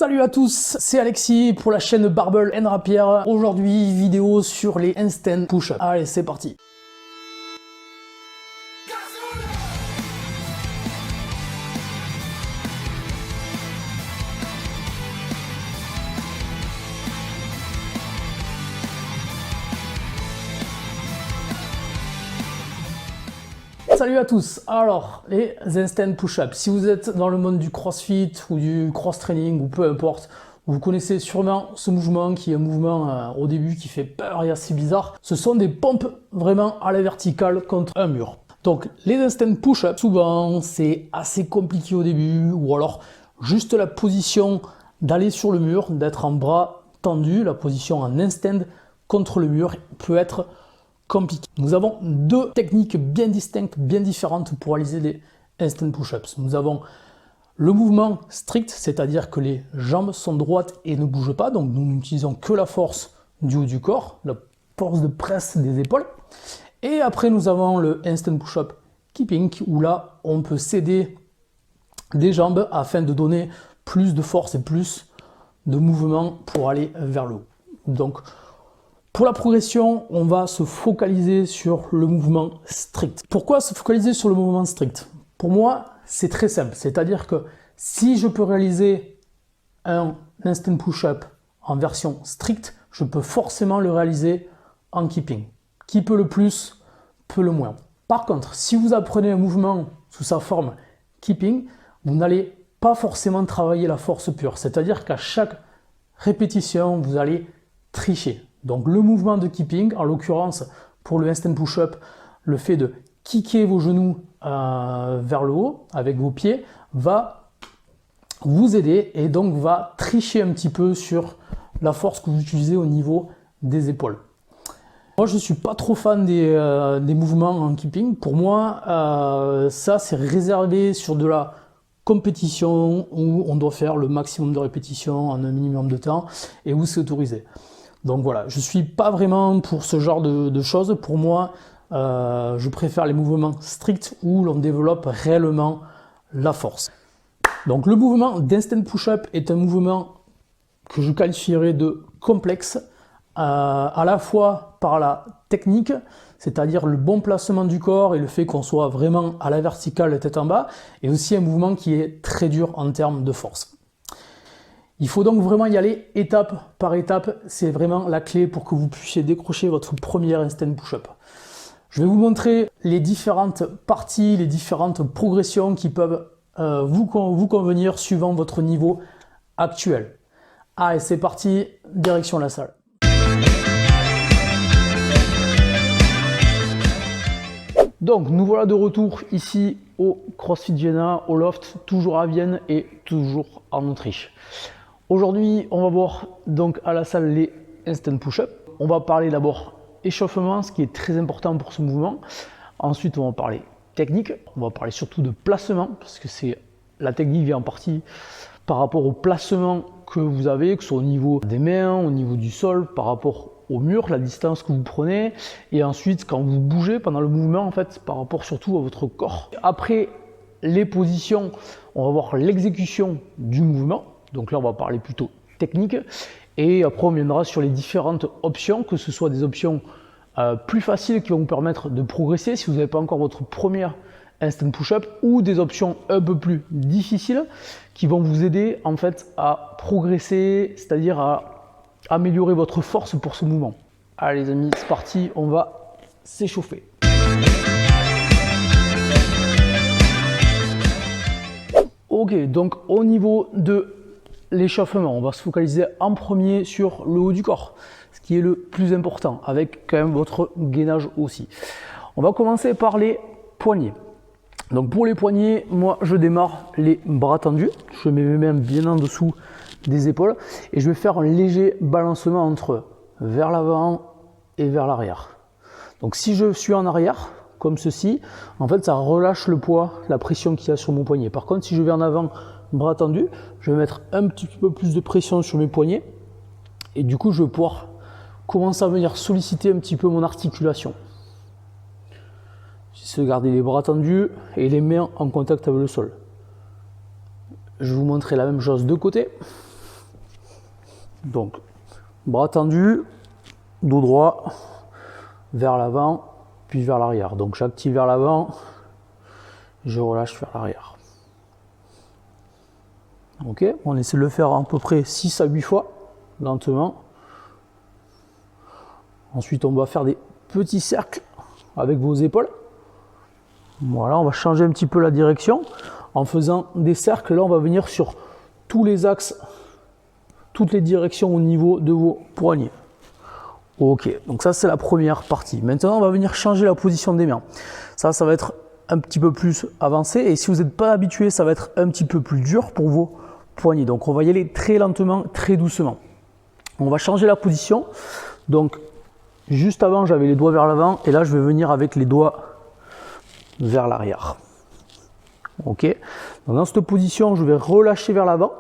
Salut à tous, c'est Alexis pour la chaîne Barbell & Rapier. Aujourd'hui, vidéo sur les handstand push-up. Allez, c'est parti. Salut à tous. Alors, les handstand push-up. Si vous êtes dans le monde du crossfit ou du cross-training ou peu importe, vous connaissez sûrement ce mouvement qui est un mouvement au début qui fait peur et assez bizarre. Ce sont des pompes vraiment à la verticale contre un mur. Donc, les handstand push-up, souvent, c'est assez compliqué au début ou alors juste la position d'aller sur le mur, d'être en bras tendus, la position en handstand contre le mur peut être compliqué. Nous avons deux techniques bien distinctes, bien différentes pour réaliser les handstand push-ups. Nous avons le mouvement strict, c'est-à-dire que les jambes sont droites et ne bougent pas, donc nous n'utilisons que la force du haut du corps, la force de presse des épaules. Et après nous avons le handstand push-up keeping, où là on peut céder des jambes afin de donner plus de force et plus de mouvement pour aller vers le haut. Donc pour la progression, on va se focaliser sur le mouvement strict. Pourquoi se focaliser sur le mouvement strict? Pour moi, c'est très simple. C'est-à-dire que si je peux réaliser un handstand push-up en version stricte, je peux forcément le réaliser en keeping. Qui peut le plus, peut le moins. Par contre, si vous apprenez un mouvement sous sa forme keeping, vous n'allez pas forcément travailler la force pure. C'est-à-dire qu'à chaque répétition, vous allez tricher. Donc le mouvement de keeping, en l'occurrence pour le handstand push-up, le fait de kicker vos genoux vers le haut avec vos pieds va vous aider et donc va tricher un petit peu sur la force que vous utilisez au niveau des épaules. Moi je ne suis pas trop fan des mouvements en keeping. Pour moi ça c'est réservé sur de la compétition où on doit faire le maximum de répétitions en un minimum de temps et où c'est autorisé. Donc voilà, je ne suis pas vraiment pour ce genre de choses. Pour moi, je préfère les mouvements stricts où l'on développe réellement la force. Donc le mouvement d'handstand push-up est un mouvement que je qualifierais de complexe, à la fois par la technique, c'est-à-dire le bon placement du corps et le fait qu'on soit vraiment à la verticale, tête en bas, et aussi un mouvement qui est très dur en termes de force. Il faut donc vraiment y aller étape par étape, c'est vraiment la clé pour que vous puissiez décrocher votre premier handstand push-up. Je vais vous montrer les différentes parties, les différentes progressions qui peuvent vous convenir suivant votre niveau actuel. Allez, c'est parti, direction la salle. Donc nous voilà de retour ici au CrossFit Jena, au loft, toujours à Vienne et toujours en Autriche. Aujourd'hui, on va voir donc à la salle les handstand push-up. On va parler d'abord échauffement, ce qui est très important pour ce mouvement. Ensuite, on va parler technique. On va parler surtout de placement, parce que la technique vient en partie par rapport au placement que vous avez, que ce soit au niveau des mains, au niveau du sol, par rapport au mur, la distance que vous prenez. Et ensuite, quand vous bougez pendant le mouvement, en fait, par rapport surtout à votre corps. Après les positions, on va voir l'exécution du mouvement. Donc là, on va parler plutôt technique. Et après, on viendra sur les différentes options, que ce soit des options plus faciles qui vont vous permettre de progresser si vous n'avez pas encore votre première handstand push-up, ou des options un peu plus difficiles qui vont vous aider en fait à progresser, c'est-à-dire à améliorer votre force pour ce mouvement. Allez les amis, c'est parti, on va s'échauffer. Ok, donc au niveau de l'échauffement, on va se focaliser en premier sur le haut du corps, ce qui est le plus important, avec quand même votre gainage aussi. On va commencer par les poignets. Donc pour les poignets, moi je démarre les bras tendus, je mets mes mains bien en dessous des épaules et je vais faire un léger balancement entre vers l'avant et vers l'arrière. Donc si je suis en arrière, comme ceci, en fait ça relâche le poids, la pression qu'il y a sur mon poignet. Par contre si je vais en avant, bras tendus, je vais mettre un petit peu plus de pression sur mes poignets et du coup je vais pouvoir commencer à venir solliciter un petit peu mon articulation. J'essaie de garder les bras tendus et les mains en contact avec le sol. Je vais vous montrer la même chose de côté. Donc, bras tendus, dos droit, vers l'avant, puis vers l'arrière. Donc j'active vers l'avant, je relâche vers l'arrière. Ok, on essaie de le faire à peu près 6 à 8 fois, lentement. Ensuite, on va faire des petits cercles avec vos épaules. Voilà, on va changer un petit peu la direction. En faisant des cercles, là, on va venir sur tous les axes, toutes les directions au niveau de vos poignets. Ok, donc ça, c'est la première partie. Maintenant, on va venir changer la position des mains. Ça va être un petit peu plus avancé. Et si vous n'êtes pas habitué, ça va être un petit peu plus dur pour vos poignets. Donc, on va y aller très lentement, très doucement. On va changer la position. Donc, juste avant, j'avais les doigts vers l'avant. Et là, je vais venir avec les doigts vers l'arrière. Ok. Donc, dans cette position, je vais relâcher vers l'avant.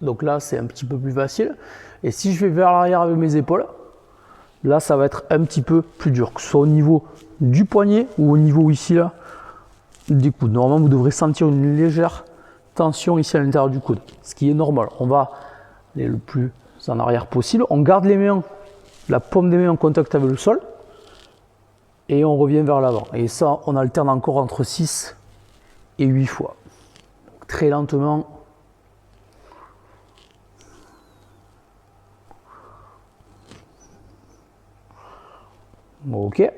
Donc là, c'est un petit peu plus facile. Et si je vais vers l'arrière avec mes épaules, là, ça va être un petit peu plus dur, que ce soit au niveau du poignet ou au niveau ici, là, des coudes. Normalement, vous devrez sentir une légère tension ici à l'intérieur du coude, ce qui est normal. On va aller le plus en arrière possible. On garde les mains, la paume des mains en contact avec le sol. Et on revient vers l'avant. Et ça, on alterne encore entre 6 et 8 fois. Donc, très lentement. Ok.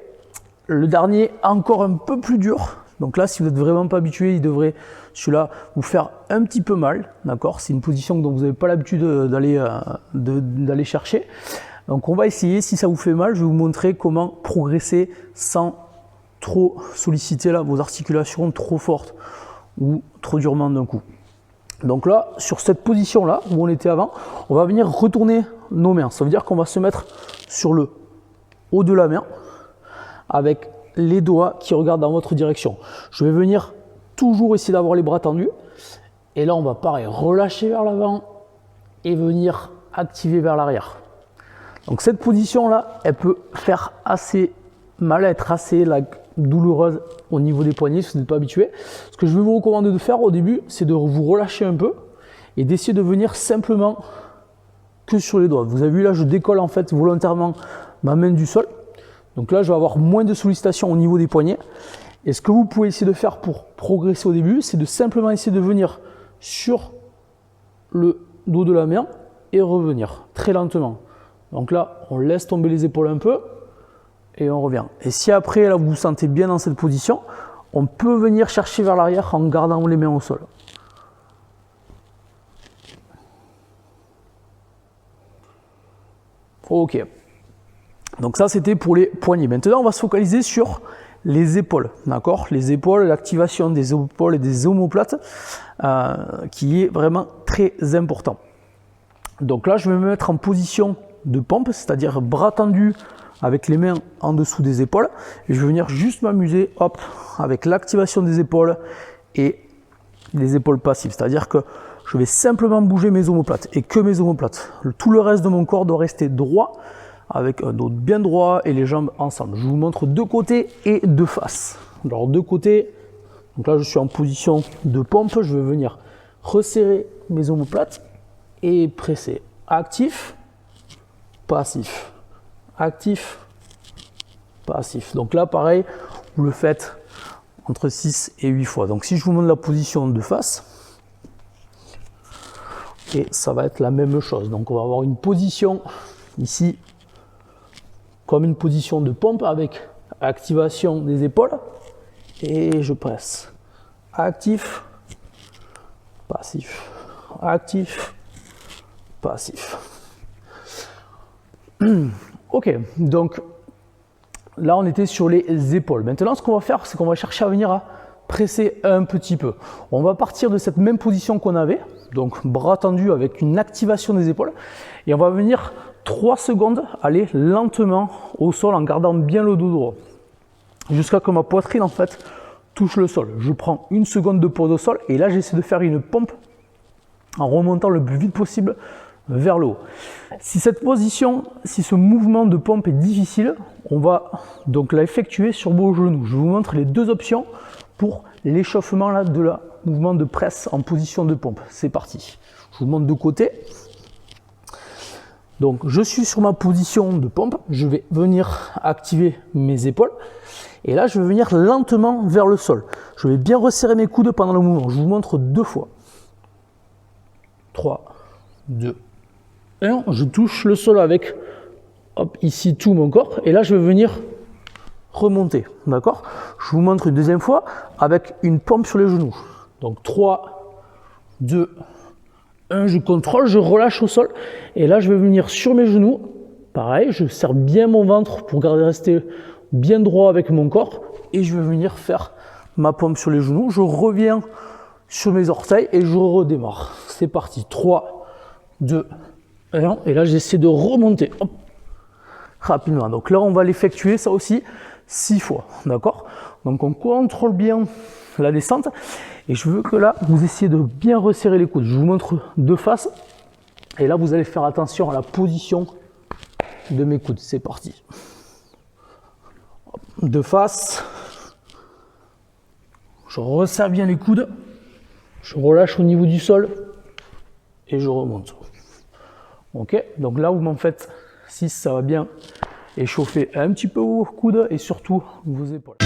Le dernier, encore un peu plus dur. Donc là, si vous n'êtes vraiment pas habitué, il devrait, celui-là, vous faire un petit peu mal. D'accord? C'est une position dont vous n'avez pas l'habitude d'aller chercher. Donc on va essayer. Si ça vous fait mal, je vais vous montrer comment progresser sans trop solliciter là, vos articulations trop fortes ou trop durement d'un coup. Donc là, sur cette position-là, où on était avant, on va venir retourner nos mains. Ça veut dire qu'on va se mettre sur le haut de la main avec les doigts qui regardent dans votre direction. Je vais venir toujours essayer d'avoir les bras tendus. Et là, on va pareil, relâcher vers l'avant et venir activer vers l'arrière. Donc cette position-là, elle peut faire assez mal, être assez douloureuse au niveau des poignets si vous n'êtes pas habitué. Ce que je vais vous recommander de faire au début, c'est de vous relâcher un peu et d'essayer de venir simplement que sur les doigts. Vous avez vu là, je décolle en fait volontairement ma main du sol. Donc là, je vais avoir moins de sollicitation au niveau des poignets. Et ce que vous pouvez essayer de faire pour progresser au début, c'est de simplement essayer de venir sur le dos de la main et revenir très lentement. Donc là, on laisse tomber les épaules un peu et on revient. Et si après, là, vous vous sentez bien dans cette position, on peut venir chercher vers l'arrière en gardant les mains au sol. Ok. Donc ça, c'était pour les poignets. Maintenant, on va se focaliser sur les épaules. D'accord? Les épaules, l'activation des épaules et des omoplates, qui est vraiment très important. Donc là, je vais me mettre en position de pompe, c'est-à-dire bras tendus avec les mains en dessous des épaules. Et je vais venir juste m'amuser, hop, avec l'activation des épaules et les épaules passives. C'est-à-dire que je vais simplement bouger mes omoplates et que mes omoplates. Tout le reste de mon corps doit rester droit, avec un dos bien droit et les jambes ensemble. Je vous montre de côté et de face. Alors de côté, donc là je suis en position de pompe, je vais venir resserrer mes omoplates et presser. Actif, passif, actif, passif. Donc là pareil, vous le faites entre 6 et 8 fois. Donc si je vous montre la position de face, et ça va être la même chose. Donc on va avoir une position ici comme une position de pompe avec activation des épaules et je presse. Actif, passif, actif, passif. Ok, donc là on était sur les épaules. Maintenant ce qu'on va faire, c'est qu'on va chercher à venir à presser un petit peu. On va partir de cette même position qu'on avait, donc bras tendus avec une activation des épaules, et on va venir 3 secondes aller lentement au sol en gardant bien le dos droit, jusqu'à ce que ma poitrine en fait touche le sol. Je prends 1 seconde de pause au sol et là j'essaie de faire une pompe en remontant le plus vite possible vers le haut. Si cette position, si ce mouvement de pompe est difficile, on va donc l'effectuer sur vos genoux. Je vous montre les deux options pour l'échauffement là de la mouvement de presse en position de pompe. C'est parti. Je vous montre de côté. Donc je suis sur ma position de pompe, je vais venir activer mes épaules et là je vais venir lentement vers le sol. Je vais bien resserrer mes coudes pendant le mouvement. Je vous montre 2 fois. 3, 2, 1. Je touche le sol avec hop, ici tout mon corps et là je vais venir remonter. D'accord? Je vous montre une deuxième fois avec une pompe sur les genoux. Donc 3, 2, 1, je contrôle, je relâche au sol et là je vais venir sur mes genoux. Pareil, je serre bien mon ventre pour rester bien droit avec mon corps et je vais venir faire ma pompe sur les genoux. Je reviens sur mes orteils et je redémarre. C'est parti. 3, 2, 1 et là j'essaie de remonter hop, rapidement. Donc là on va l'effectuer ça aussi 6 fois. D'accord? Donc on contrôle bien la descente et je veux que là vous essayez de bien resserrer les coudes. Je vous montre de face et là vous allez faire attention à la position de mes coudes. C'est parti. De face, je resserre bien les coudes, je relâche au niveau du sol et je remonte. Ok, donc là vous m'en faites 6, ça va bien échauffer un petit peu vos coudes et surtout vos épaules.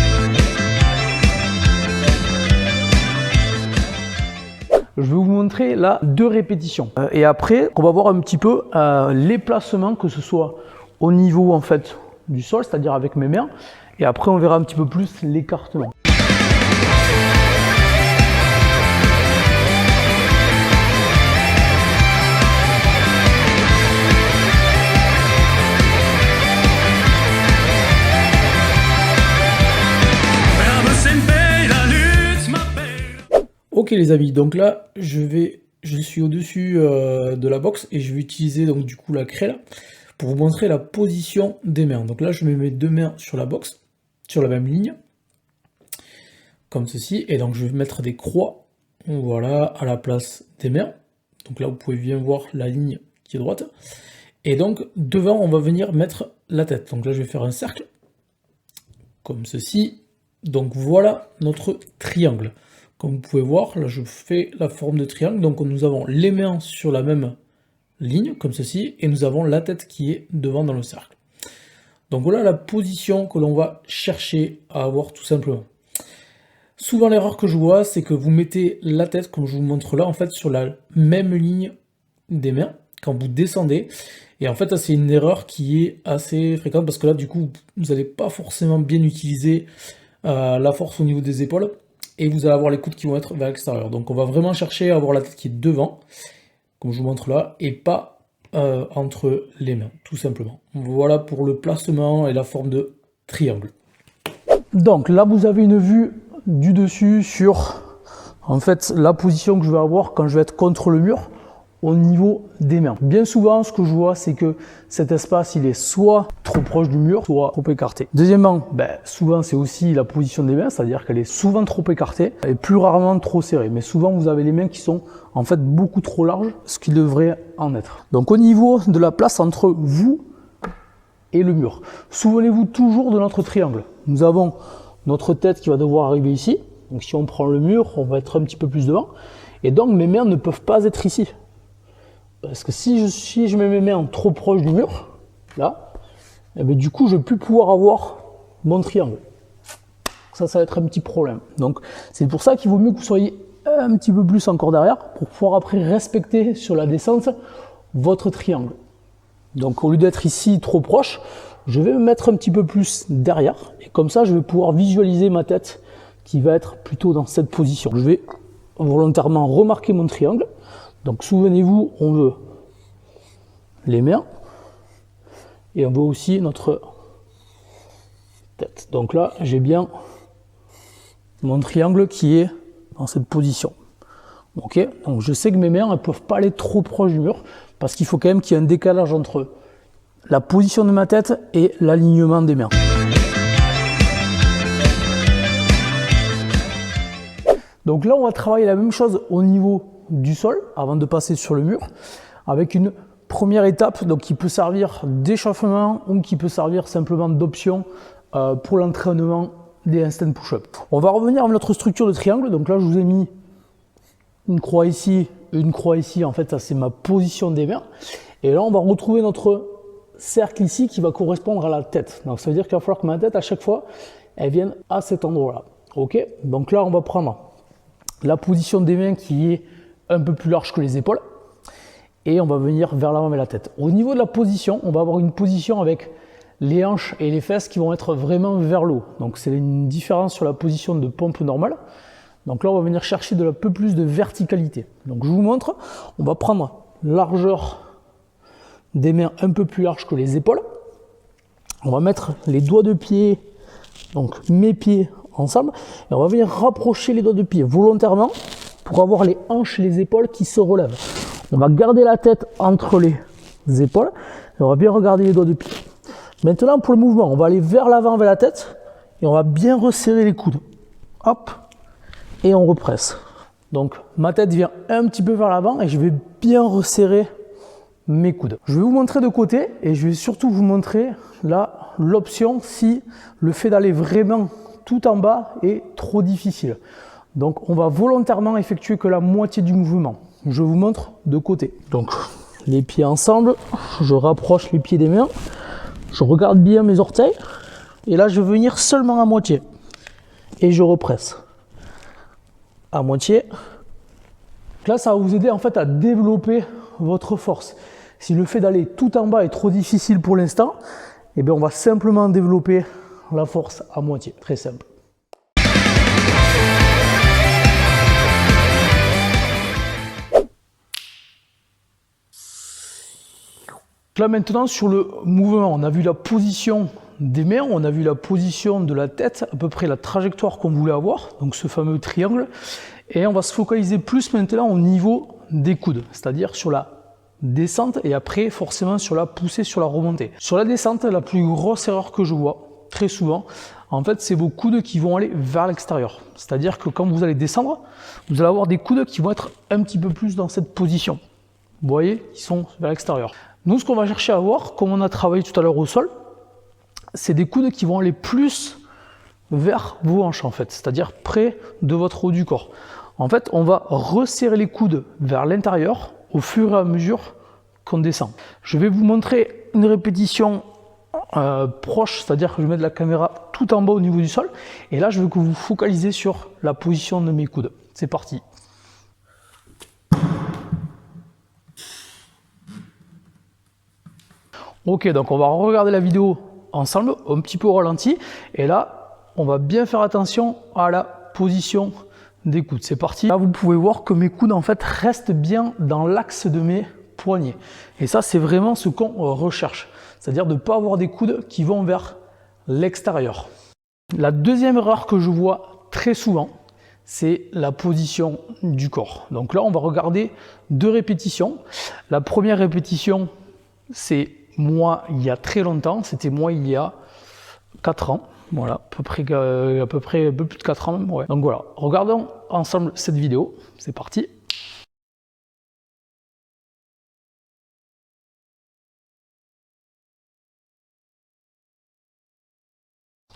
Je vais vous montrer là 2 répétitions. Et après, on va voir un petit peu les placements, que ce soit au niveau en fait du sol, c'est-à-dire avec mes mains. Et après, on verra un petit peu plus l'écartement. Ok les amis, donc là je suis au-dessus de la box et je vais utiliser donc du coup la craie là pour vous montrer la position des mains. Donc là je mets mes 2 mains sur la box, sur la même ligne, comme ceci, et donc je vais mettre des croix, voilà, à la place des mains. Donc là vous pouvez bien voir la ligne qui est droite. Et donc devant on va venir mettre la tête. Donc là je vais faire un cercle, comme ceci. Donc voilà notre triangle. Comme vous pouvez voir, là je fais la forme de triangle, donc nous avons les mains sur la même ligne, comme ceci, et nous avons la tête qui est devant dans le cercle. Donc voilà la position que l'on va chercher à avoir tout simplement. Souvent l'erreur que je vois, c'est que vous mettez la tête, comme je vous montre là, en fait sur la même ligne des mains, quand vous descendez, et en fait c'est une erreur qui est assez fréquente, parce que là du coup, vous n'allez pas forcément bien utiliser la force au niveau des épaules, et vous allez avoir les coudes qui vont être vers l'extérieur. Donc on va vraiment chercher à avoir la tête qui est devant, comme je vous montre là, et pas entre les mains, tout simplement. Voilà pour le placement et la forme de triangle. Donc là vous avez une vue du dessus sur en fait la position que je vais avoir quand je vais être contre le mur au niveau des mains. Bien souvent, ce que je vois, c'est que cet espace, il est soit trop proche du mur, soit trop écarté. Deuxièmement, souvent, c'est aussi la position des mains, c'est-à-dire qu'elle est souvent trop écartée et plus rarement trop serrée. Mais souvent, vous avez les mains qui sont en fait beaucoup trop larges, ce qui devrait en être. Donc, au niveau de la place entre vous et le mur, souvenez-vous toujours de notre triangle. Nous avons notre tête qui va devoir arriver ici. Donc, si on prend le mur, on va être un petit peu plus devant. Et donc, mes mains ne peuvent pas être ici. Parce que si je mets mes mains trop proches du mur, là, et bien du coup, je ne vais plus pouvoir avoir mon triangle. Ça va être un petit problème. Donc, c'est pour ça qu'il vaut mieux que vous soyez un petit peu plus encore derrière pour pouvoir après respecter sur la descente votre triangle. Donc, au lieu d'être ici trop proche, je vais me mettre un petit peu plus derrière. Et comme ça, je vais pouvoir visualiser ma tête qui va être plutôt dans cette position. Je vais volontairement remarquer mon triangle. Donc souvenez-vous, on veut les mains et on veut aussi notre tête. Donc là, j'ai bien mon triangle qui est dans cette position. Ok, donc je sais que mes mains ne peuvent pas aller trop proche du mur parce qu'il faut quand même qu'il y ait un décalage entre la position de ma tête et l'alignement des mains. Donc là, on va travailler la même chose au niveau du sol avant de passer sur le mur avec une première étape donc qui peut servir d'échauffement ou qui peut servir simplement d'option pour l'entraînement des handstand push-up. On va revenir à notre structure de triangle. Donc là je vous ai mis une croix ici et une croix ici, en fait ça c'est ma position des mains Et là, on va retrouver notre cercle ici qui va correspondre à la tête. Donc ça veut dire qu'il va falloir que ma tête, à chaque fois, elle vienne à cet endroit-là. Ok? Donc là, on va prendre la position des mains qui est un peu plus large que les épaules. Et on va venir vers l'avant avec la tête. Au niveau de la position, on va avoir une position avec les hanches et les fesses qui vont être vraiment vers le haut. Donc c'est une différence sur la position de pompe normale. Donc là, on va venir chercher de un peu plus de verticalité. Donc je vous montre, on va prendre largeur des mains un peu plus large que les épaules. On va mettre les doigts de pied, donc mes pieds ensemble, et on va venir rapprocher les doigts de pied volontairement pour avoir les hanches et les épaules qui se relèvent. On va garder la tête entre les épaules et on va bien regarder les doigts de pied. Maintenant, pour le mouvement, on va aller vers l'avant avec la tête et on va bien resserrer les coudes. Hop, et on represse. Donc, ma tête vient un petit peu vers l'avant et je vais bien resserrer mes coudes. Je vais vous montrer de côté et je vais surtout vous montrer là l'option si le fait d'aller vraiment tout en bas est trop difficile. Donc, on va volontairement effectuer que la moitié du mouvement. Je vous montre de côté. Donc, les pieds ensemble, je rapproche les pieds des mains, je regarde bien mes orteils, et là, je vais venir seulement à moitié. Et je represse. À moitié. Donc là, ça va vous aider en fait à développer votre force. Si le fait d'aller tout en bas est trop difficile pour l'instant, eh bien, on va simplement développer la force à moitié. Très simple. Là maintenant sur le mouvement, on a vu la position des mains, on a vu la position de la tête, à peu près la trajectoire qu'on voulait avoir, donc ce fameux triangle. Et on va se focaliser plus maintenant au niveau des coudes, c'est-à-dire sur la descente et après forcément sur la poussée, sur la remontée. Sur la descente, la plus grosse erreur que je vois très souvent, en fait, c'est vos coudes qui vont aller vers l'extérieur. C'est-à-dire que quand vous allez descendre, vous allez avoir des coudes qui vont être un petit peu plus dans cette position. Vous voyez, ils sont vers l'extérieur. Nous, ce qu'on va chercher à avoir, comme on a travaillé tout à l'heure au sol, c'est des coudes qui vont aller plus vers vos hanches en fait, c'est-à-dire près de votre haut du corps. En fait, on va resserrer les coudes vers l'intérieur au fur et à mesure qu'on descend. Je vais vous montrer une répétition proche, c'est-à-dire que je vais mettre la caméra tout en bas au niveau du sol, et là, je veux que vous focalisez sur la position de mes coudes. C'est parti. Ok, donc on va regarder la vidéo ensemble, un petit peu au ralenti, et là, on va bien faire attention à la position des coudes. C'est parti. Là, vous pouvez voir que mes coudes, en fait, restent bien dans l'axe de mes poignets. Et ça, c'est vraiment ce qu'on recherche. C'est-à-dire de ne pas avoir des coudes qui vont vers l'extérieur. La deuxième erreur que je vois très souvent, c'est la position du corps. Donc là, on va regarder 2 répétitions. La première répétition, c'est moi il y a très longtemps, c'était moi il y a 4 ans, voilà, à peu près un peu plus de 4 ans, ouais. Donc voilà, regardons ensemble cette vidéo, c'est parti.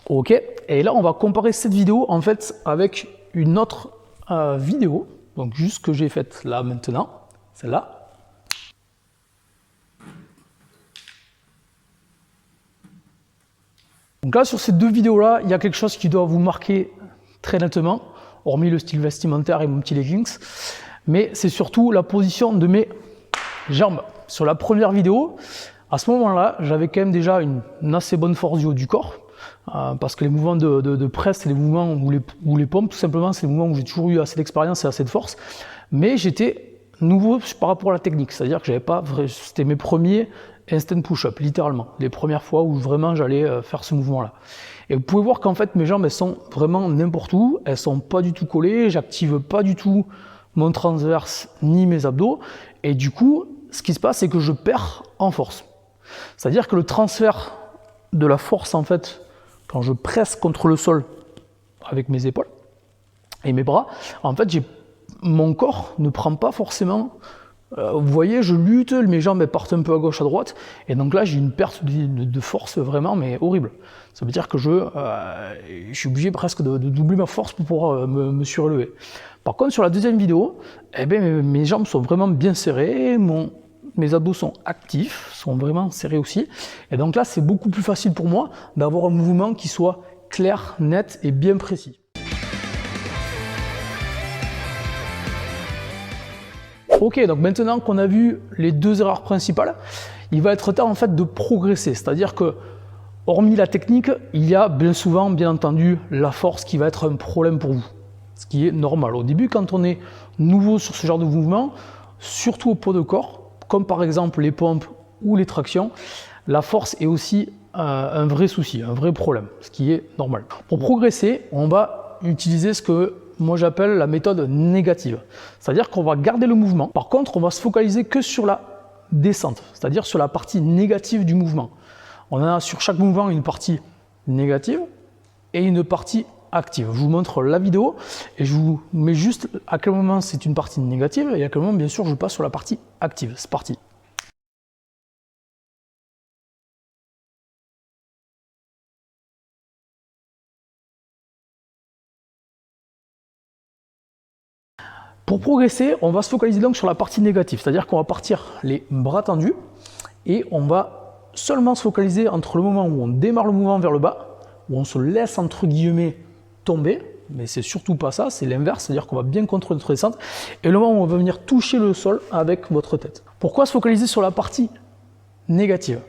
Ok, et là on va comparer cette vidéo en fait avec une autre vidéo, donc juste que j'ai faite là maintenant, celle-là. Donc là, sur ces 2 vidéos-là, il y a quelque chose qui doit vous marquer très nettement, hormis le style vestimentaire et mon petit leggings, mais c'est surtout la position de mes jambes. Sur la première vidéo, à ce moment-là, j'avais quand même déjà une assez bonne force du haut du corps, parce que les mouvements de presse, c'est les mouvements ou les pompes, tout simplement, c'est les mouvements où j'ai toujours eu assez d'expérience et assez de force, mais j'étais nouveau par rapport à la technique, c'est-à-dire que j'avais pas, c'était mes premiers instant push-up, littéralement, les premières fois où vraiment j'allais faire ce mouvement-là. Et vous pouvez voir qu'en fait mes jambes elles sont vraiment n'importe où, elles sont pas du tout collées, j'active pas du tout mon transverse ni mes abdos, et du coup, ce qui se passe c'est que je perds en force. C'est-à-dire que le transfert de la force en fait, quand je presse contre le sol avec mes épaules et mes bras, en fait mon corps ne prend pas forcément. Vous voyez, je lutte, mes jambes partent un peu à gauche, à droite, et donc là j'ai une perte de force vraiment, mais horrible. Ça veut dire que je suis obligé presque de doubler ma force pour pouvoir me surélever. Par contre, sur la deuxième vidéo, eh bien, mes jambes sont vraiment bien serrées, mon mes abdos sont actifs, sont vraiment serrés aussi. Et donc là, c'est beaucoup plus facile pour moi d'avoir un mouvement qui soit clair, net et bien précis. Ok, donc maintenant qu'on a vu les deux erreurs principales, il va être temps en fait de progresser. C'est-à-dire que, hormis la technique, il y a bien souvent, bien entendu, la force qui va être un problème pour vous. Ce qui est normal. Au début, quand on est nouveau sur ce genre de mouvement, surtout au poids de corps, comme par exemple les pompes ou les tractions, la force est aussi un vrai souci, un vrai problème, ce qui est normal. Pour progresser, on va utiliser ce que moi j'appelle la méthode négative. C'est-à-dire qu'on va garder le mouvement. Par contre, on va se focaliser que sur la descente, c'est-à-dire sur la partie négative du mouvement. On a sur chaque mouvement une partie négative et une partie active. Je vous montre la vidéo et je vous mets juste à quel moment c'est une partie négative et à quel moment, bien sûr, je passe sur la partie active. C'est parti. Pour progresser, on va se focaliser donc sur la partie négative, c'est-à-dire qu'on va partir les bras tendus et on va seulement se focaliser entre le moment où on démarre le mouvement vers le bas, où on se laisse entre guillemets tomber, mais c'est surtout pas ça, c'est l'inverse, c'est-à-dire qu'on va bien contrôler notre descente, et le moment où on va venir toucher le sol avec votre tête. Pourquoi se focaliser sur la partie négative?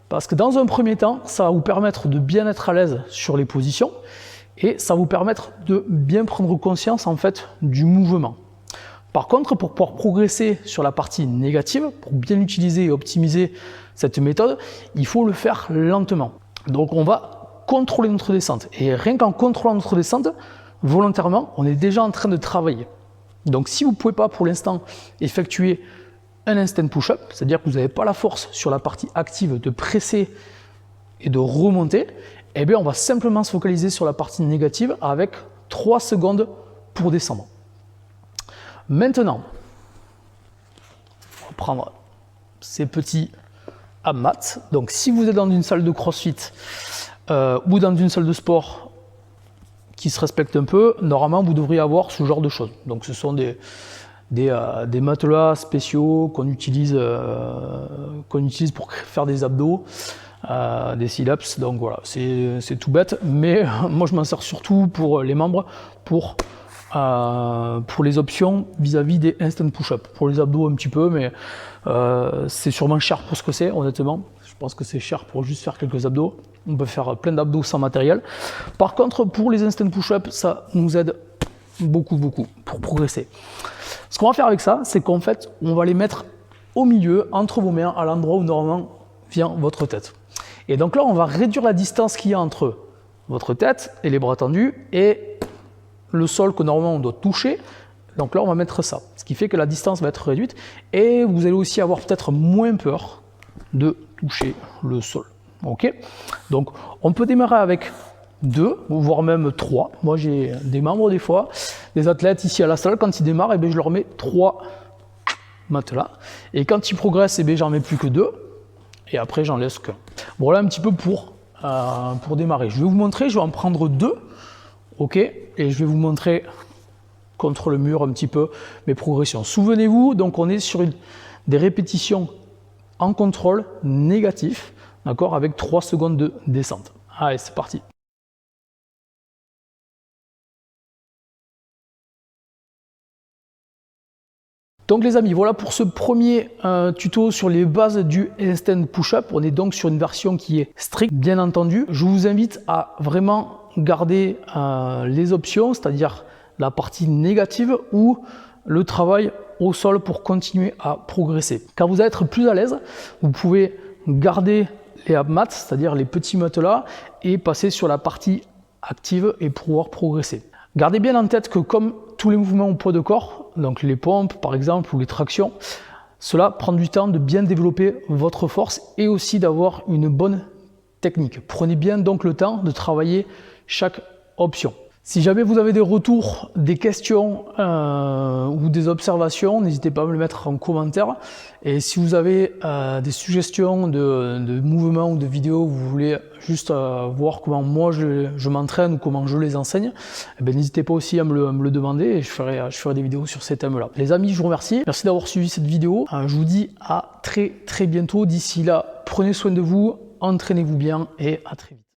Parce que dans un premier temps, ça va vous permettre de bien être à l'aise sur les positions, et ça va vous permettre de bien prendre conscience en fait du mouvement. Par contre, pour pouvoir progresser sur la partie négative, pour bien utiliser et optimiser cette méthode, il faut le faire lentement. Donc on va contrôler notre descente. Et rien qu'en contrôlant notre descente, volontairement, on est déjà en train de travailler. Donc si vous ne pouvez pas pour l'instant effectuer un instant push-up, c'est-à-dire que vous n'avez pas la force sur la partie active de presser et de remonter, eh bien on va simplement se focaliser sur la partie négative avec 3 secondes pour descendre. Maintenant, on va prendre ces petits abmats. Donc si vous êtes dans une salle de crossfit ou dans une salle de sport qui se respecte un peu, normalement vous devriez avoir ce genre de choses. Donc ce sont des matelas spéciaux qu'on utilise pour faire des abdos, des sit-ups. Donc voilà, c'est tout bête, mais moi je m'en sers surtout pour les membres, pour les options vis-à-vis des instant push-up. Pour les abdos un petit peu, mais c'est sûrement cher pour ce que c'est, honnêtement. Je pense que c'est cher pour juste faire quelques abdos. On peut faire plein d'abdos sans matériel. Par contre, pour les instant push-up, ça nous aide beaucoup pour progresser. Ce qu'on va faire avec ça, c'est qu'en fait, on va les mettre au milieu, entre vos mains, à l'endroit où normalement vient votre tête. Et donc là, on va réduire la distance qu'il y a entre votre tête et les bras tendus et le sol que normalement on doit toucher. Donc là on va mettre ça, ce qui fait que la distance va être réduite et vous allez aussi avoir peut-être moins peur de toucher le sol. Ok, donc on peut démarrer avec 2 voire même 3. Moi j'ai des membres des fois, des athlètes ici à la salle, quand ils démarrent, et bien, je leur mets 3 matelas et quand ils progressent, et bien, j'en mets plus que 2 et après j'en laisse qu'un. Voilà un petit peu pour démarrer. Je vais vous montrer, je vais en prendre 2. Ok, et je vais vous montrer contre le mur un petit peu mes progressions. Souvenez-vous, donc on est sur des répétitions en contrôle négatif, d'accord, avec 3 secondes de descente. Allez, c'est parti. Donc les amis, voilà pour ce premier tuto sur les bases du instant push-up. On est donc sur une version qui est stricte, bien entendu. Je vous invite à vraiment garder les options, c'est-à-dire la partie négative ou le travail au sol pour continuer à progresser. Quand vous allez être plus à l'aise, vous pouvez garder les abmats, c'est-à-dire les petits matelas, et passer sur la partie active et pouvoir progresser. Gardez bien en tête que comme tous les mouvements au poids de corps, donc les pompes par exemple ou les tractions, cela prend du temps de bien développer votre force et aussi d'avoir une bonne technique. Prenez bien donc le temps de travailler chaque option. Si jamais vous avez des retours, des questions ou des observations, n'hésitez pas à me les mettre en commentaire. Et si vous avez des suggestions de mouvements ou de vidéos, vous voulez juste voir comment moi je m'entraîne ou comment je les enseigne, eh bien, n'hésitez pas aussi à me le demander et je ferai des vidéos sur ces thèmes-là. Les amis, je vous remercie. Merci d'avoir suivi cette vidéo. Je vous dis à très bientôt. D'ici là, prenez soin de vous, entraînez-vous bien et à très vite.